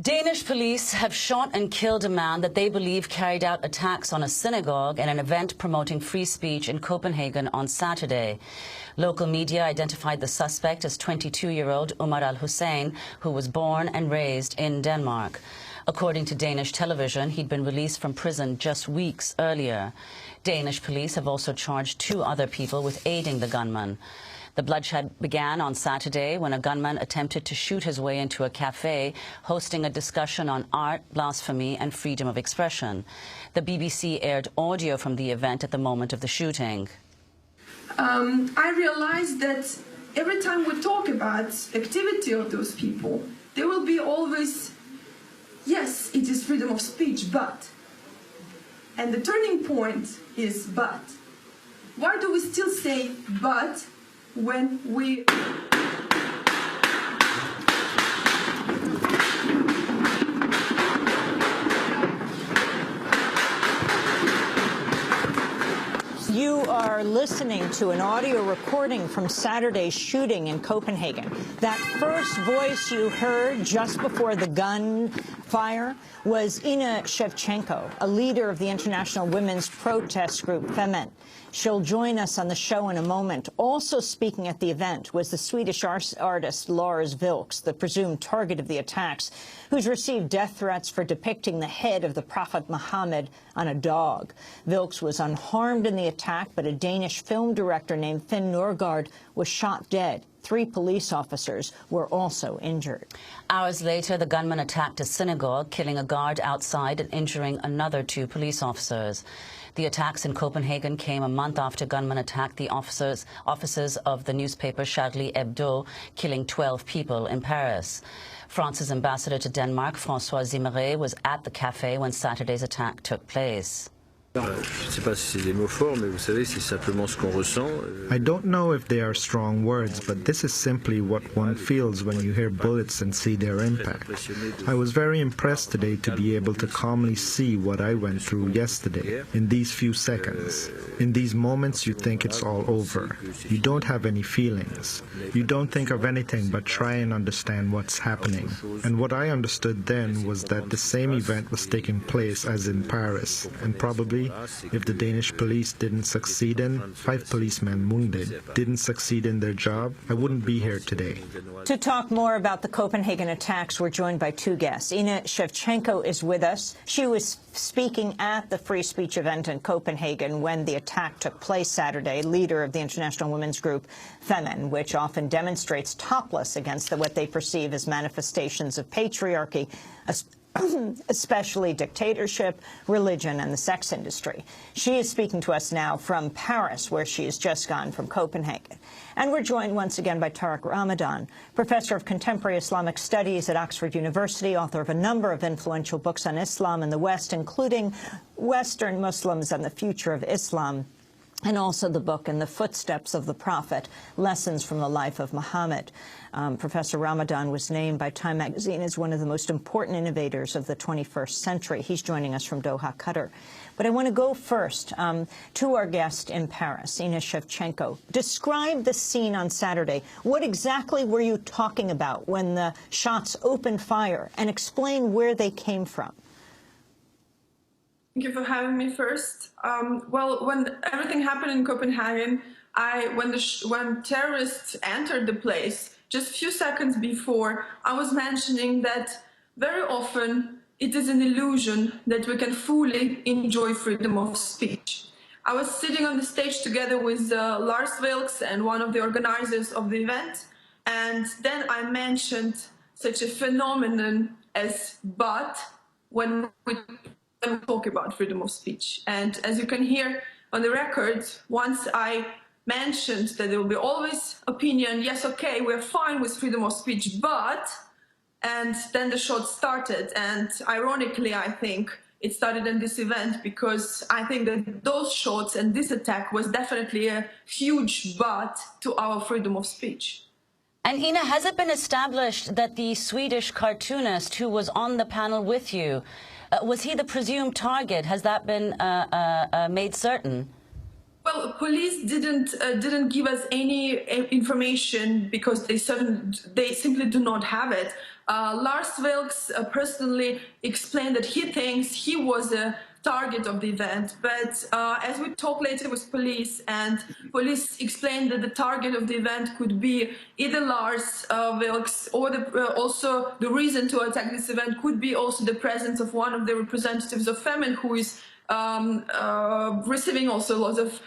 Danish police have shot and killed a man that they believe carried out attacks on a synagogue and an event promoting free speech in Copenhagen on Saturday. Local media identified the suspect as 22-year-old Omar al-Hussein, who was born and raised in Denmark. According to Danish television, he'd been released from prison just weeks earlier. Danish police have also charged 2 other people with aiding the gunman. The bloodshed began on Saturday when a gunman attempted to shoot his way into a cafe hosting a discussion on art, blasphemy and freedom of expression. The BBC aired audio from the event at the moment of the shooting. I realized that every time we talk about activity of those people, there will be always, yes, it is freedom of speech, but. And the turning point is but. Why do we still say but when we... You are listening to an audio recording from Saturday's shooting in Copenhagen. That first voice you heard just before the gunfire was Ina Shevchenko, a leader of the international women's protest group Femen. She'll join us on the show in a moment. Also speaking at the event was the Swedish artist Lars Vilks, the presumed target of the attacks, who's received death threats for depicting the head of the Prophet Muhammad on a dog. Vilks was unharmed in the attack, but a Danish film director named Finn Nørgaard was shot dead. 3 police officers were also injured. Hours later, the gunman attacked a synagogue, killing a guard outside and injuring another 2 police officers. The attacks in Copenhagen came a month after gunmen attacked the offices of the newspaper Charlie Hebdo, killing 12 people in Paris. France's ambassador to Denmark, François Zimmeret, was at the cafe when Saturday's attack took place. I don't know if they are strong words, but this is simply what one feels when you hear bullets and see their impact. I was very impressed today to be able to calmly see what I went through yesterday, in these few seconds. In these moments you think it's all over. You don't have any feelings. You don't think of anything but try and understand what's happening. And what I understood then was that the same event was taking place as in Paris, and probably if the Danish police didn't succeed in, 5 policemen wounded, didn't succeed in their job, I wouldn't be here today. To talk more about the Copenhagen attacks, we're joined by 2 guests. Ina Shevchenko is with us. She was speaking at the free speech event in Copenhagen when the attack took place Saturday, leader of the international women's group Femen, which often demonstrates topless against what they perceive as manifestations of patriarchy, especially dictatorship, religion, and the sex industry. She is speaking to us now from Paris, where she has just gone from Copenhagen. And we're joined once again by Tariq Ramadan, professor of contemporary Islamic studies at Oxford University, author of a number of influential books on Islam in the West, including Western Muslims and the Future of Islam, and also the book In the Footsteps of the Prophet, Lessons from the Life of Muhammad. Professor Ramadan was named by Time magazine as one of the most important innovators of the 21st century. He's joining us from Doha, Qatar. But I want to go first to our guest in Paris, Ina Shevchenko. Describe the scene on Saturday. What exactly were you talking about when the shots opened fire, and explain where they came from? Thank you for having me first. Well, when everything happened in Copenhagen, when terrorists entered the place, just a few seconds before, I was mentioning that very often it is an illusion that we can fully enjoy freedom of speech. I was sitting on the stage together with Lars Vilks and one of the organizers of the event, and then I mentioned such a phenomenon as but when we talk about freedom of speech. And as you can hear on the record, once I mentioned that there will be always opinion, yes, okay, we're fine with freedom of speech, but, and then the shots started. And ironically, I think it started in this event because I think that those shots and this attack was definitely a huge but to our freedom of speech. And Ina, has it been established that the Swedish cartoonist who was on the panel with you, was he the presumed target? Has that been made certain? Well, police didn't give us any information because they simply do not have it. Lars Vilks personally explained that he thinks he was a target of the event, but as we talk later with police, and police explained that the target of the event could be either Lars Vilks, or also the reason to attack this event could be also the presence of one of the representatives of Femen, who is receiving also lots of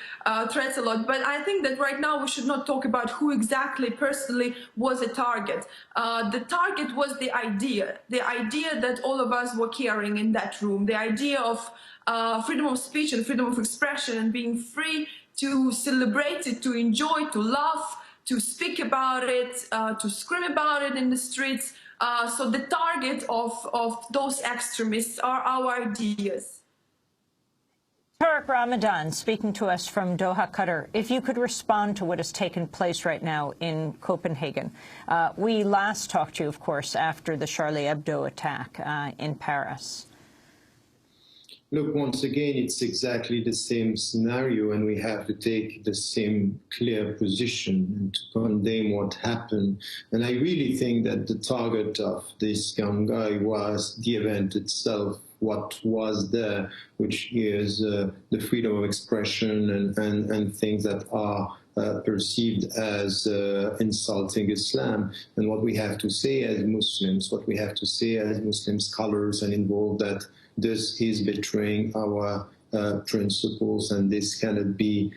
threats a lot. But I think that right now we should not talk about who exactly personally was a target. The target was the idea that all of us were carrying in that room, the idea of freedom of speech and freedom of expression, and being free to celebrate it, to enjoy, to laugh, to speak about it, to scream about it in the streets. So the target of those extremists are our ideas. Tariq Ramadan, speaking to us from Doha, Qatar. If you could respond to what has taken place right now in Copenhagen. We last talked to you, of course, after the Charlie Hebdo attack in Paris. Look, once again, it's exactly the same scenario, and we have to take the same clear position and to condemn what happened. And I really think that the target of this young guy was the event itself, what was there, which is the freedom of expression and things that are perceived as insulting Islam. And what we have to say as Muslims, what we have to say as Muslim scholars and involved, that this is betraying our principles, and this cannot be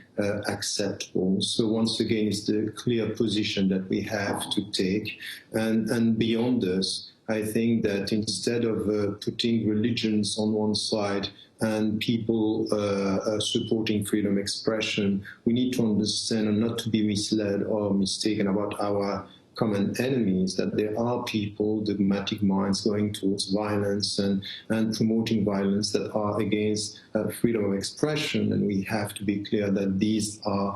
acceptable. So once again, it's the clear position that we have to take. And beyond this, I think that instead of putting religions on one side and people supporting freedom of expression, we need to understand and not to be misled or mistaken about our common enemies, that there are people, dogmatic minds, going towards violence and promoting violence that are against freedom of expression. And we have to be clear that these are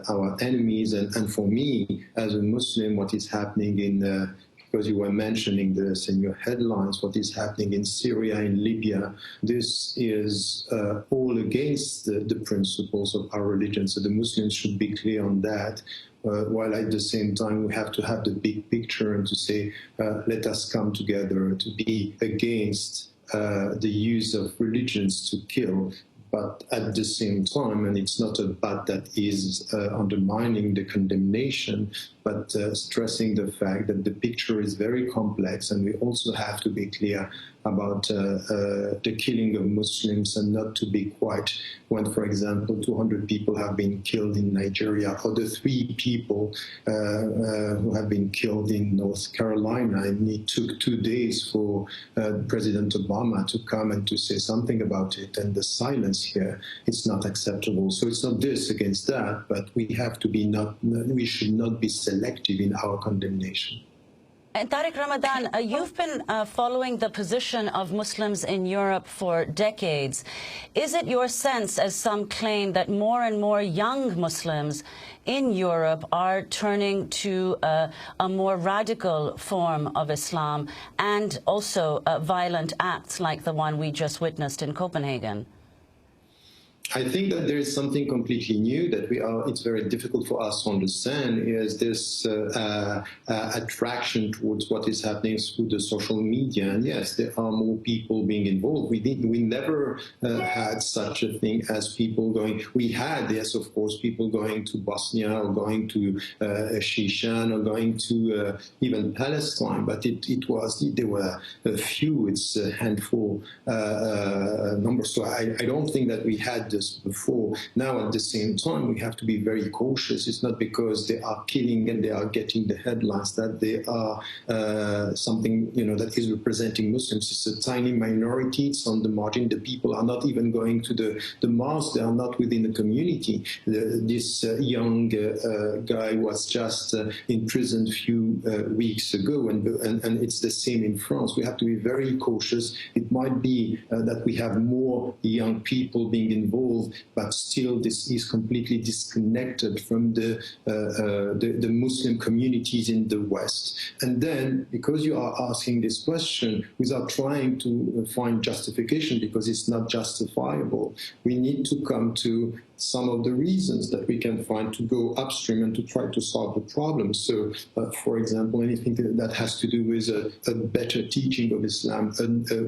our enemies. And for me, as a Muslim, what is happening in because you were mentioning this in your headlines, what is happening in Syria, in Libya, this is all against the principles of our religion. So the Muslims should be clear on that. While at the same time we have to have the big picture and to say, let us come together to be against the use of religions to kill. But at the same time, and it's not a but that is undermining the condemnation, but stressing the fact that the picture is very complex, and we also have to be clear about the killing of Muslims, and not to be quiet when, for example, 200 people have been killed in Nigeria, or the 3 people who have been killed in North Carolina. And it took 2 days for President Obama to come and to say something about it, and the silence here, it's not acceptable. So it's not this against that, but we have to be we should not be selective in our condemnation. And Tariq Ramadan, you've been following the position of Muslims in Europe for decades. Is it your sense, as some claim, that more and more young Muslims in Europe are turning to a more radical form of Islam, and also violent acts like the one we just witnessed in Copenhagen? I think that there is something completely new that it's very difficult for us to understand, is this attraction towards what is happening through the social media. And yes, there are more people being involved. We never had such a thing as people going. We had, yes, of course, people going to Bosnia or going to Shishan or going to even Palestine, but there were a few, it's a handful numbers. So I don't think that we had this before. Now, at the same time, we have to be very cautious. It's not because they are killing and they are getting the headlines that they are something, that is representing Muslims. It's a tiny minority. It's on the margin. The people are not even going to the mosque. They are not within the community. This young guy was just in prison a few weeks ago, and it's the same in France. We have to be very cautious. It might be that we have more young people being involved, but still this is completely disconnected from the Muslim communities in the West. And then, because you are asking this question without trying to find justification, because it's not justifiable, we need to come to some of the reasons that we can find to go upstream and to try to solve the problem. So, for example, anything that has to do with a better teaching of Islam,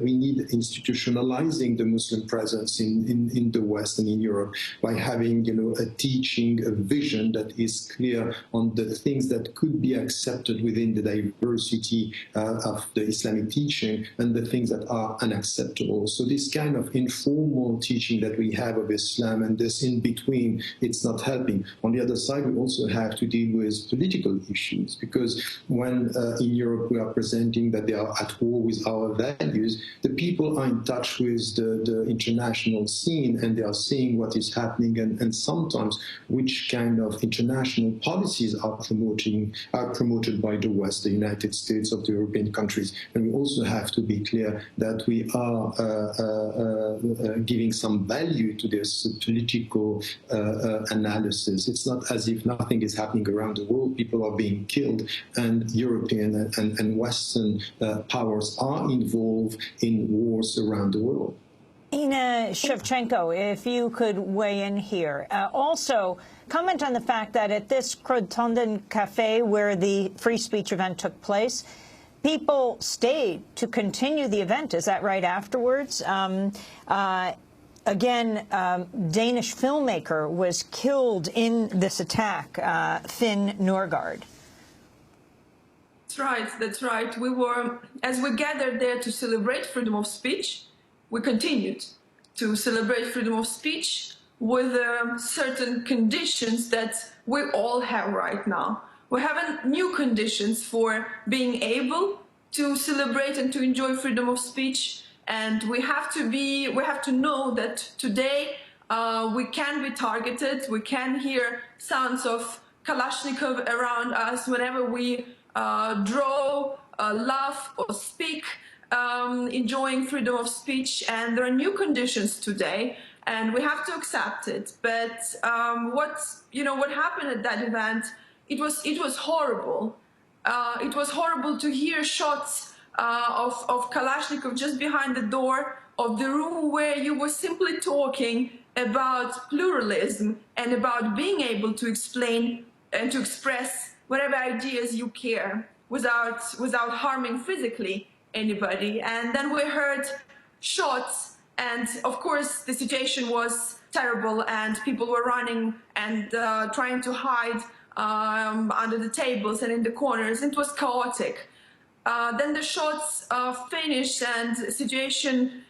we need institutionalizing the Muslim presence in the West and in Europe by having, a teaching, a vision that is clear on the things that could be accepted within the diversity of the Islamic teaching and the things that are unacceptable. So this kind of informal teaching that we have of Islam and this in between, it's not helping. On the other side, we also have to deal with political issues, because when in Europe we are presenting that they are at war with our values, the people are in touch with the international scene and they are seeing what is happening and sometimes which kind of international policies are promoted by the West, the United States, of the European countries. And we also have to be clear that we are giving some value to this political analysis. It's not as if nothing is happening around the world. People are being killed, and European and Western powers are involved in wars around the world. Ina Shevchenko, if you could weigh in here. Also, comment on the fact that at this Krotonden Cafe where the free speech event took place, people stayed to continue the event. Is that right, afterwards? Again, Danish filmmaker was killed in this attack, Finn Nørgaard. That's right. We were, as we gathered there to celebrate freedom of speech, we continued to celebrate freedom of speech with certain conditions that we all have right now. We're having new conditions for being able to celebrate and to enjoy freedom of speech, and we have to know that today we can be targeted. We can hear sounds of Kalashnikov around us whenever we draw, laugh, or speak. Enjoying freedom of speech, and there are new conditions today, and we have to accept it. But what happened at that event, it was horrible. It was horrible to hear shots of Kalashnikov just behind the door of the room where you were simply talking about pluralism and about being able to explain and to express whatever ideas you care without harming physically anybody. And then we heard shots, and of course the situation was terrible, and people were running and trying to hide under the tables and in the corners. It was chaotic. Then the shots finished, and the situation,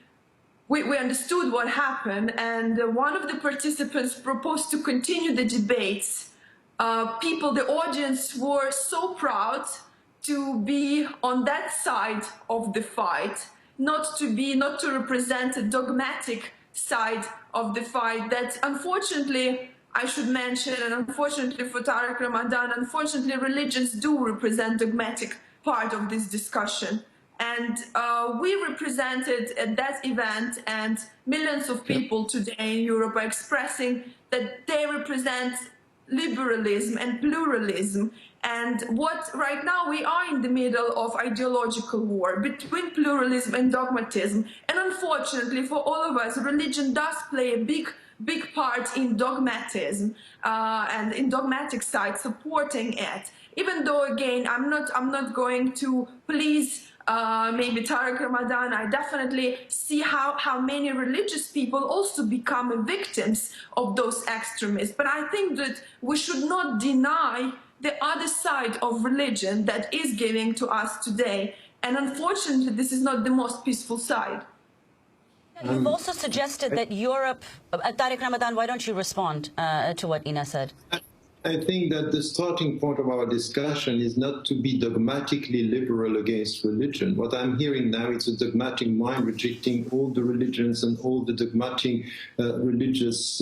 we understood what happened, and one of the participants proposed to continue the debates. The audience were so proud to be on that side of the fight, not to represent a dogmatic side of the fight that, unfortunately, I should mention, and unfortunately for Tariq Ramadan, unfortunately religions do represent dogmatic part of this discussion. And we represented at that event, and millions of people today in Europe are expressing that they represent liberalism and pluralism. And right now we are in the middle of ideological war between pluralism and dogmatism. And unfortunately for all of us, religion does play a big part in dogmatism and in dogmatic side supporting it. Even though, again, I'm not going to please maybe Tariq Ramadan. I definitely see how many religious people also become victims of those extremists. But I think that we should not deny the other side of religion that is giving to us today. And unfortunately, this is not the most peaceful side. You've also suggested that Europe... Tariq Ramadan, why don't you respond to what Ina said? I think that the starting point of our discussion is not to be dogmatically liberal against religion. What I'm hearing now is a dogmatic mind rejecting all the religions and all the dogmatic religious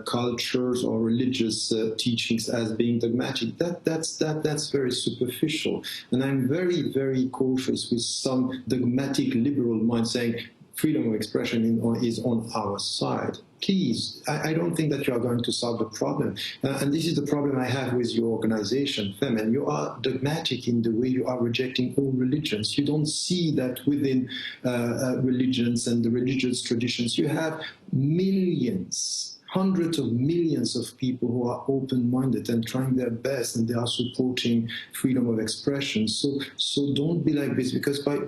cultures or religious teachings as being dogmatic. That's very superficial. And I'm very, very cautious with some dogmatic liberal mind saying, freedom of expression is on our side. Please, I don't think that you are going to solve the problem. And this is the problem I have with your organization, Femen. You are dogmatic in the way you are rejecting all religions. You don't see that within religions and the religious traditions, you have millions, hundreds of millions of people who are open-minded and trying their best, and they are supporting freedom of expression. So don't be like this, because by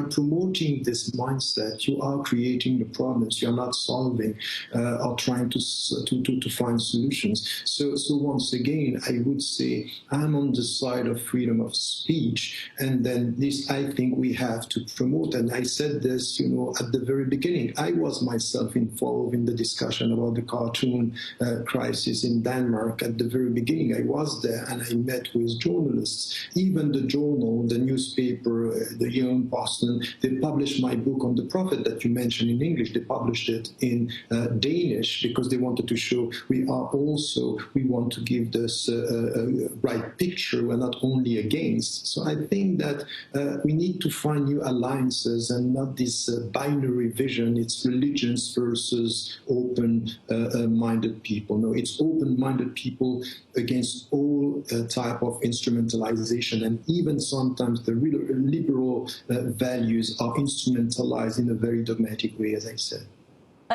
promoting this mindset, you are creating the problems. You are not solving or trying to find solutions. So once again, I would say I'm on the side of freedom of speech, and then this I think we have to promote. And I said this, at the very beginning. I was myself involved in the discussion about the cartoon crisis in Denmark. At the very beginning, I was there and I met with journalists. Even the journal, the newspaper, the Young Posten, they published my book on the Prophet that you mentioned in English. They published it in Danish because they wanted to show we want to give this right picture. We're not only against. So I think that we need to find new alliances and not this binary vision. It's religions versus open-minded people. No, it's open-minded people against all type of instrumentalization, and even sometimes the real liberal values are instrumentalized in a very dogmatic way, as I said.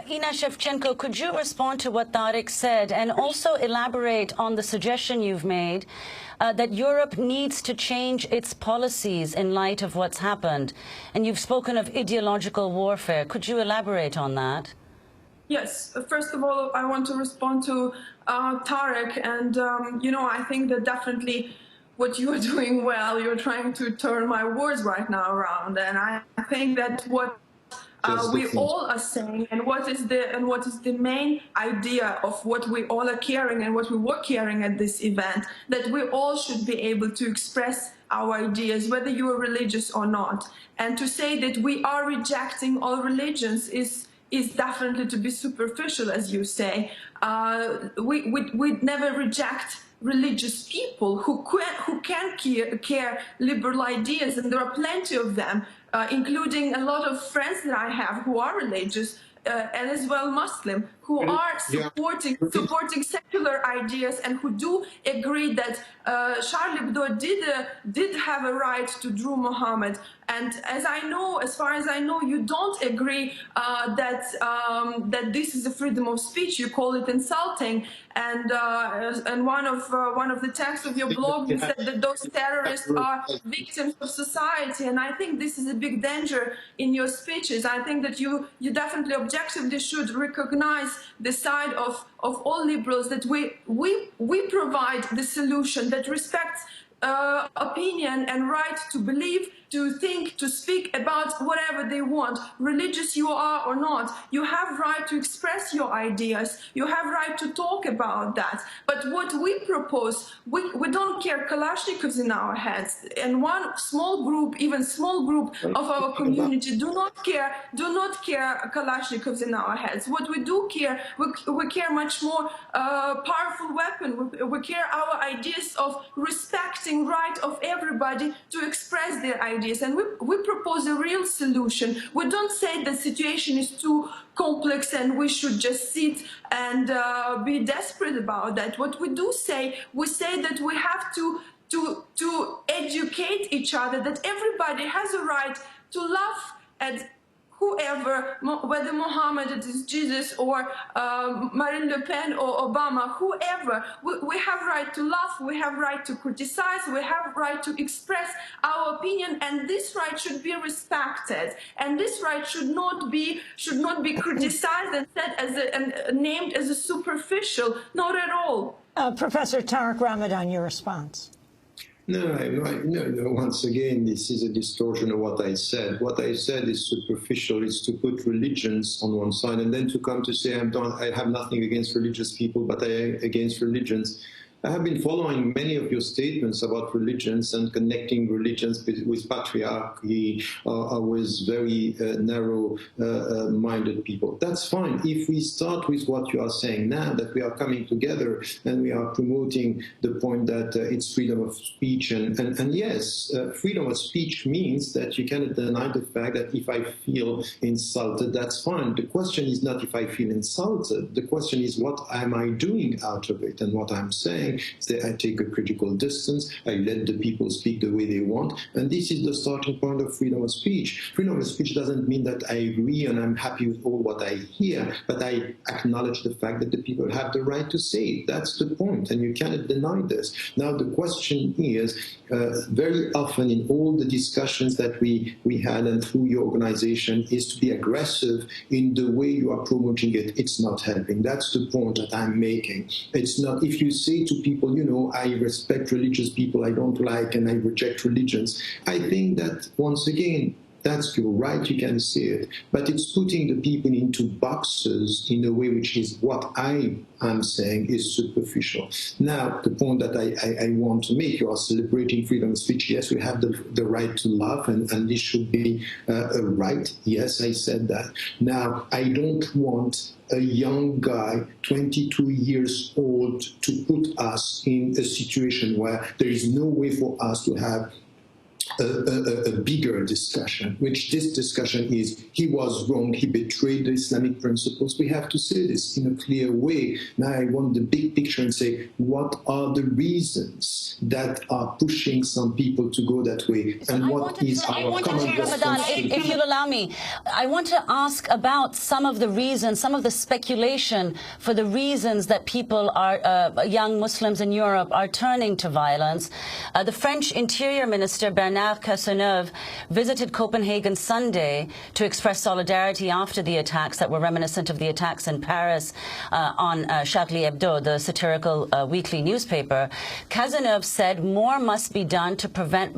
Ina Shevchenko, could you respond to what Tariq said and also elaborate on the suggestion you've made that Europe needs to change its policies in light of what's happened? And you've spoken of ideological warfare. Could you elaborate on that? Yes. First of all, I want to respond to Tariq. And, I think that definitely what you are doing well, you're trying to turn my words right now around. And I think that what we all are saying, and what is the main idea of what we all are carrying and what we were carrying at this event, that we all should be able to express our ideas, whether you are religious or not. And to say that we are rejecting all religions is definitely to be superficial, as you say. We never reject religious people who can care liberal ideas, and there are plenty of them, including a lot of friends that I have who are religious and as well Muslim, who are supporting secular ideas and who do agree that Charlie Hebdo did have a right to draw Muhammad. And as far as I know, you don't agree that this is a freedom of speech. You call it insulting. And one of the texts of your blog, you said that those terrorists are victims of society. And I think this is a big danger in your speeches. I think that you definitely objectively should recognize the side of all liberals, that we provide the solution that respects opinion and right to believe, to think, to speak about whatever they want, religious you are or not. You have right to express your ideas. You have right to talk about that. But what we propose, we don't care Kalashnikovs in our heads. And one small group, even small group of our community do not care Kalashnikovs in our heads. What we do care, we care much more powerful weapon. We care our ideas of respecting right of everybody to express their ideas. And we propose a real solution. We don't say the situation is too complex and we should just sit and be desperate about that. What we do say, we say that we have to educate each other, that everybody has a right to laugh at whoever, whether Mohammed, it is Jesus, or Marine Le Pen or Obama, whoever. We have right to laugh, we have right to criticize, we have right to express our opinion, and this right should be respected. And this right should not be criticized and said and named as a superficial, not at all. Professor Tariq Ramadan, your response. No, once again, this is a distortion of what I said. What I said is superficial. It's to put religions on one side and then to come to say I have nothing against religious people, but against religions. I have been following many of your statements about religions and connecting religions with patriarchy or with very narrow-minded people. That's fine. If we start with what you are saying now, that we are coming together and we are promoting the point that it's freedom of speech, and yes, freedom of speech means that you cannot deny the fact that if I feel insulted, that's fine. The question is not if I feel insulted. The question is what am I doing out of it? And what I'm saying is that I take a critical distance, I let the people speak the way they want, and this is the starting point of freedom of speech. Freedom of speech doesn't mean that I agree and I'm happy with all what I hear, but I acknowledge the fact that the people have the right to say it. That's the point, and you cannot deny this. Now the question is, very often in all the discussions that we had and through your organization, is to be aggressive in the way you are promoting it. It's not helping. That's the point that I'm making. It's not, if you say to people, you know, I respect religious people I don't like and I reject religions, I think that once again, that's your right, you can say it, but it's putting the people into boxes in a way which is what I am saying is superficial. Now, the point that I want to make, you are celebrating freedom of speech. Yes, we have the right to love, and this should be a right. Yes, I said that. Now, I don't want a young guy, 22 years old, to put us in a situation where there is no way for us to have a bigger discussion, which this discussion is, he was wrong, he betrayed the Islamic principles. We have to say this in a clear way. Now I want the big picture and say, what are the reasons that are pushing some people to go that way? And what is our common responsibility? If you'll allow me, I want to ask about some of the reasons, some of the speculation for the reasons that people are, young Muslims in Europe are turning to violence. The French Interior Minister, Bernard Cazeneuve, visited Copenhagen Sunday to express solidarity after the attacks that were reminiscent of the attacks in Paris on Charlie Hebdo, the satirical weekly newspaper. Cazeneuve said more must be done to prevent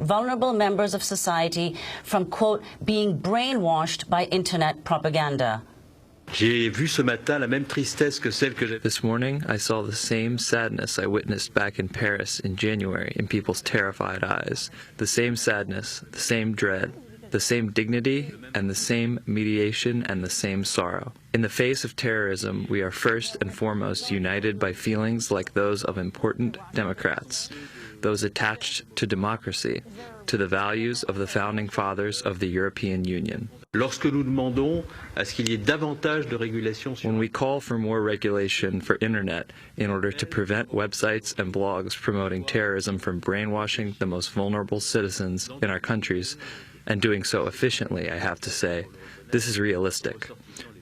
vulnerable members of society from, quote, being brainwashed by internet propaganda. This morning, I saw the same sadness I witnessed back in Paris in January in people's terrified eyes. The same sadness, the same dread, the same dignity, and the same mediation and the same sorrow. In the face of terrorism, we are first and foremost united by feelings like those of important Democrats, those attached to democracy, to the values of the founding fathers of the European Union. When we call for more regulation for internet in order to prevent websites and blogs promoting terrorism from brainwashing the most vulnerable citizens in our countries, and doing so efficiently, I have to say, this is realistic.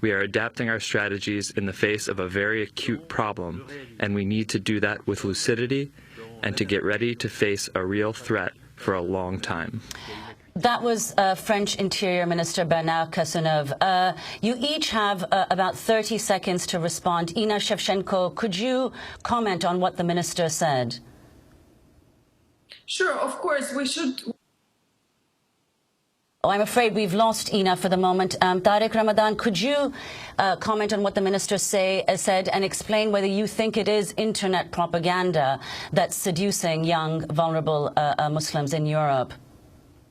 We are adapting our strategies in the face of a very acute problem, and we need to do that with lucidity and to get ready to face a real threat for a long time. That was French Interior Minister Bernard Cazeneuve. You each have about 30 seconds to respond. Ina Shevchenko, could you comment on what the minister said? Sure, of course, we should. Oh, I'm afraid we've lost Ina for the moment. Tariq Ramadan, could you comment on what the minister said and explain whether you think it is internet propaganda that's seducing young, vulnerable Muslims in Europe?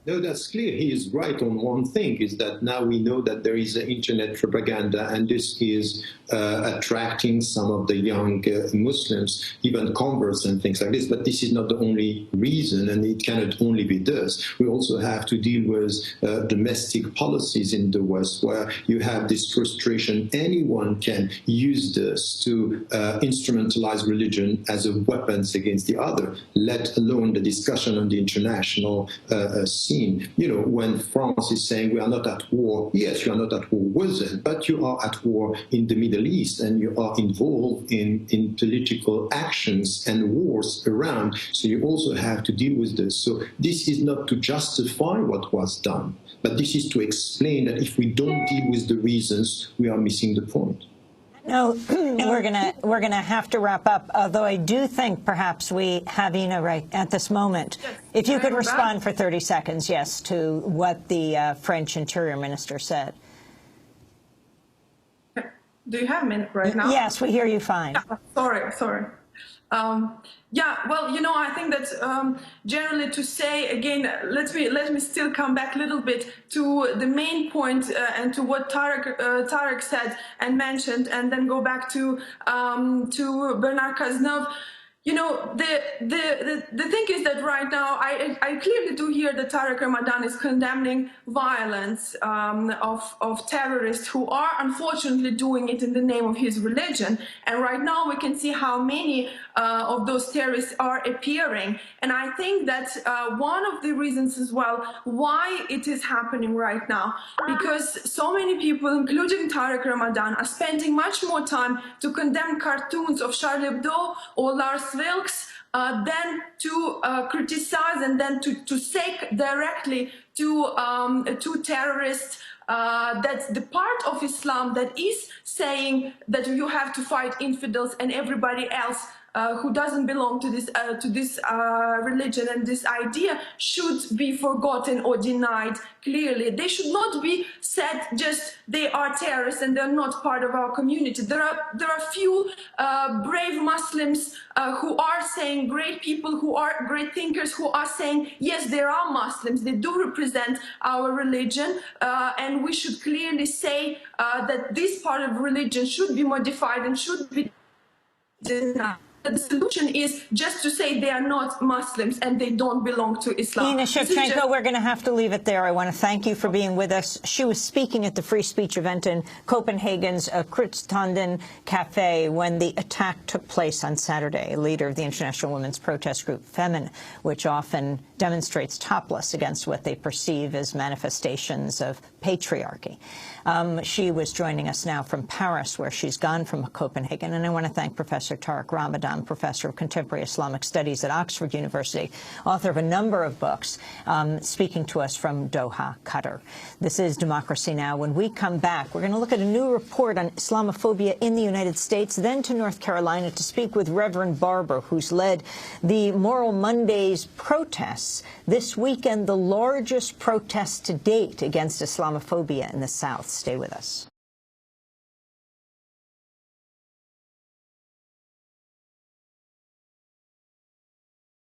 No, that's clear. He is right on one thing, is that now we know that there is internet propaganda, and this is attracting some of the young Muslims, even converts and things like this. But this is not the only reason, and it cannot only be this. We also have to deal with domestic policies in the West, where you have this frustration. Anyone can use this to instrumentalize religion as a weapon against the other, let alone the discussion on the international scene. You know, when France is saying we are not at war, yes, you are not at war with it, but you are at war in the Middle East, and you are involved in political actions and wars around. So you also have to deal with this. So this is not to justify what was done, but this is to explain that if we don't deal with the reasons, we are missing the point. No, we're gonna have to wrap up. Although I do think perhaps we have Ina right at this moment. Yes. If you could respond for 30 seconds, yes, to what the French Interior Minister said. Do you have a minute right now? Yes, we hear you fine. Yeah, sorry. Yeah, well, you know, I think that generally to say again, let me still come back a little bit to the main point and to what Tariq said and mentioned, and then go back to Bernard Cazeneuve. You know, the thing is that right now, I clearly do hear that Tariq Ramadan is condemning violence of terrorists who are unfortunately doing it in the name of his religion. And right now we can see how many of those terrorists are appearing. And I think that one of the reasons as well why it is happening right now, because so many people, including Tariq Ramadan, are spending much more time to condemn cartoons of Charlie Hebdo or Lars Vilks than to criticize and then to say directly to terrorists that's the part of Islam that is saying that you have to fight infidels and everybody else who doesn't belong to this religion and this idea should be forgotten or denied clearly. They should not be said just they are terrorists and they're not part of our community. There are few brave Muslims who are saying, great people who are great thinkers who are saying, yes, there are Muslims, they do represent our religion, and we should clearly say that this part of religion should be modified and should be denied. The solution is just to say they are not Muslims and they don't belong to Islam. Ina Shevchenko, we're going to have to leave it there. I want to thank you for being with us. She was speaking at the free speech event in Copenhagen's Krigsstunden Cafe when the attack took place on Saturday. A leader of the international women's protest group Femin, which often demonstrates topless against what they perceive as manifestations of patriarchy. She was joining us now from Paris, where she's gone from Copenhagen. And I want to thank Professor Tariq Ramadan, Professor of Contemporary Islamic Studies at Oxford University, author of a number of books, speaking to us from Doha, Qatar. This is Democracy Now! When we come back, we're going to look at a new report on Islamophobia in the United States, then to North Carolina to speak with Reverend Barber, who's led the Moral Mondays protests. This weekend, the largest protest to date against Islamophobia in the South. Stay with us.